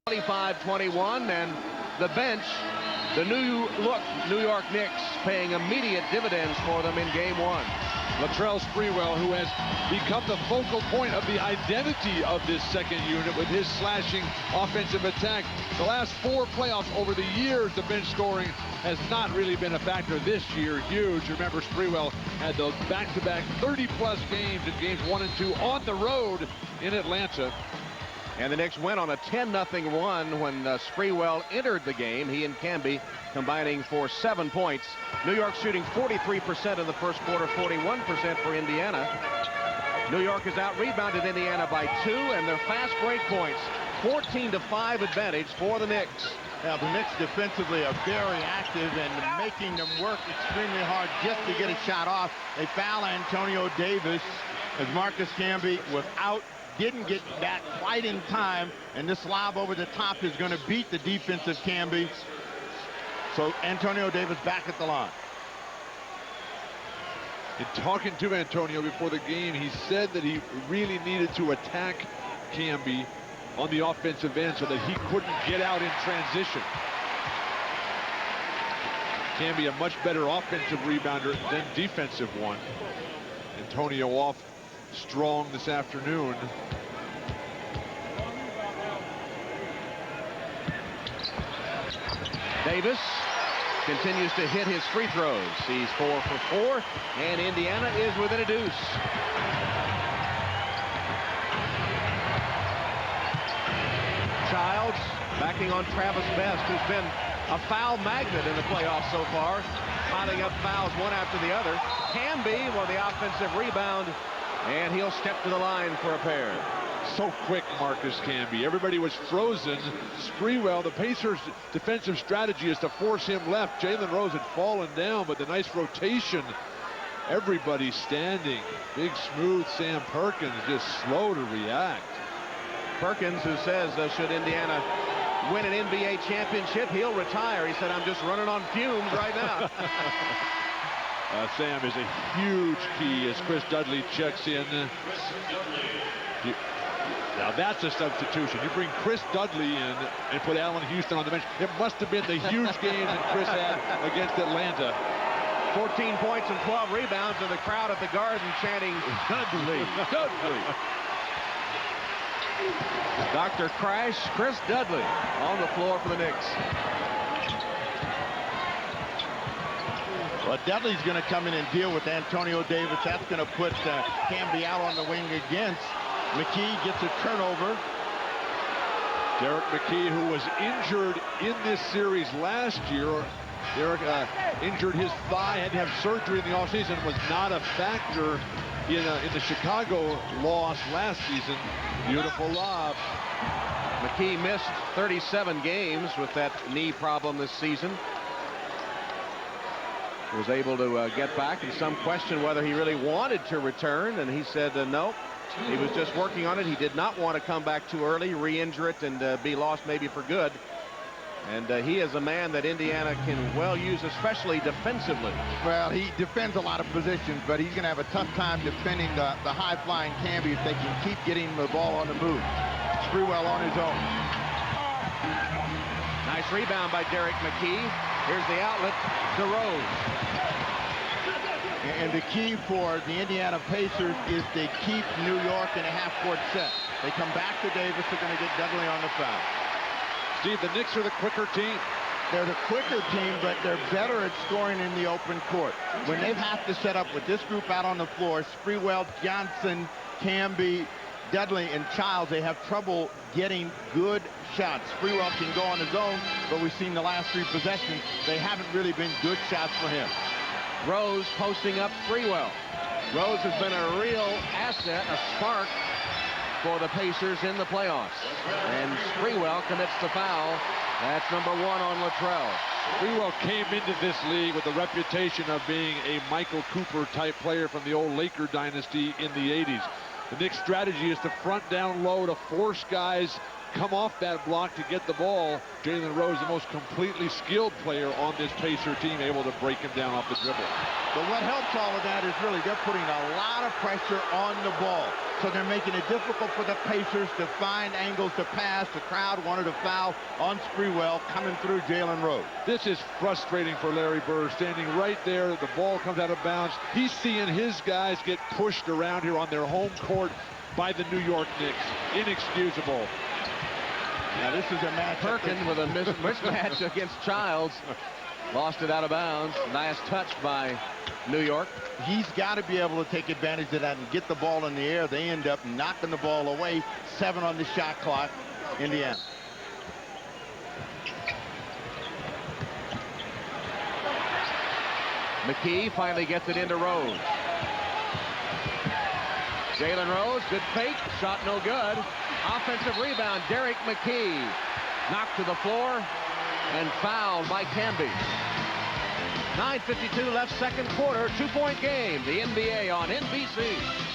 25-21, and the bench, the new look New York Knicks, paying immediate dividends for them in game one. Latrell Sprewell, who has become the focal point of the identity of this second unit with his slashing offensive attack. The last 4 playoffs over the years, the bench scoring has not really been a factor. This year, huge. Remember, Sprewell had those back-to-back 30-plus games in games 1 and 2 on the road in Atlanta. And the Knicks went on a 10-0 run when Sprewell entered the game. He and Camby combining for 7 points. New York shooting 43% in the first quarter, 41% for Indiana. New York has out-rebounded Indiana by 2, and their fast break points, 14-5 advantage for the Knicks. Now, the Knicks defensively are very active and making them work extremely hard just to get a shot off. They foul Antonio Davis as Marcus Camby was out. Didn't get back quite in time, and this lob over the top is going to beat the defensive Camby. So Antonio Davis back at the line. In talking to Antonio before the game, he said that he really needed to attack Camby on the offensive end so that he couldn't get out in transition. Camby a much better offensive rebounder than defensive one. Antonio off strong this afternoon. Davis continues to hit his free throws. He's 4 for 4, and Indiana is within a deuce. Childs backing on Travis Best, who's been a foul magnet in the playoffs so far, piling up fouls one after the other. Camby with the offensive rebound, and he'll step to the line for a pair. So quick, Marcus Camby. Everybody was frozen. Sprewell, the Pacers' defensive strategy is to force him left. Jalen Rose had fallen down, but the nice rotation. Everybody standing. Big, smooth Sam Perkins, just slow to react. Perkins, who says should Indiana win an NBA championship, he'll retire. He said, I'm just running on fumes right now. Sam is a huge key as Chris Dudley checks in. Now that's a substitution. You bring Chris Dudley in and put Allen Houston on the bench. It must have been the huge game that Chris had against Atlanta. 14 points and 12 rebounds, and the crowd at the Garden chanting, Dudley, Dudley. Dr. Crash, Chris Dudley on the floor for the Knicks. Well, Dudley's going to come in and deal with Antonio Davis. That's going to put Camby out on the wing against. McKee gets a turnover. Derek McKee, who was injured in this series last year. Derek injured his thigh, had to have surgery in the offseason, was not a factor in the Chicago loss last season. Beautiful lob. McKee missed 37 games with that knee problem this season. Was able to get back, and some question whether he really wanted to return, and he said no. He was just working on it. He did not want to come back too early, re-injure it, and be lost maybe for good. And he is a man that Indiana can well use, especially defensively. Well, he defends a lot of positions, but he's going to have a tough time defending the high-flying Camby if they can keep getting the ball on the move. Sprewell on his own. Nice rebound by Derek McKee. Here's the outlet to Rose. And the key for the Indiana Pacers is they keep New York in a half-court set. They come back to Davis. They're going to get Dudley on the foul. Steve, the Knicks are the quicker team. They're the quicker team, but they're better at scoring in the open court. When they have to set up with this group out on the floor, Sprewell, Johnson, Camby, Dudley, and Childs, they have trouble getting good shots. Sprewell can go on his own, but we've seen the last 3 possessions, they haven't really been good shots for him. Rose posting up Sprewell. Rose has been a real asset, a spark for the Pacers in the playoffs. And Sprewell commits the foul. That's number 1 on Latrell. Sprewell came into this league with a reputation of being a Michael Cooper type player from the old Laker dynasty in the 80s. The Knicks' strategy is to front down low, to force guys come off that block to get the ball. Jalen Rose, the most completely skilled player on this Pacer team, able to break him down off the dribble. But what helps all of that is really they're putting a lot of pressure on the ball. So they're making it difficult for the Pacers to find angles to pass. The crowd wanted a foul on Sprewell coming through Jalen Rose. This is frustrating for Larry Bird, standing right there. The ball comes out of bounds. He's seeing his guys get pushed around here on their home court by the New York Knicks. Inexcusable. Now this is a match. Perkin with a mismatch against Childs. Lost it out of bounds. Nice touch by New York. He's got to be able to take advantage of that and get the ball in the air. They end up knocking the ball away. 7 on the shot clock. Indiana. McKee finally gets it into Rose. Jalen Rose, good fake, shot no good. Offensive rebound, Derek McKee. Knocked to the floor and fouled by Camby. 9:52 left, second quarter, 2-point game. The NBA on NBC.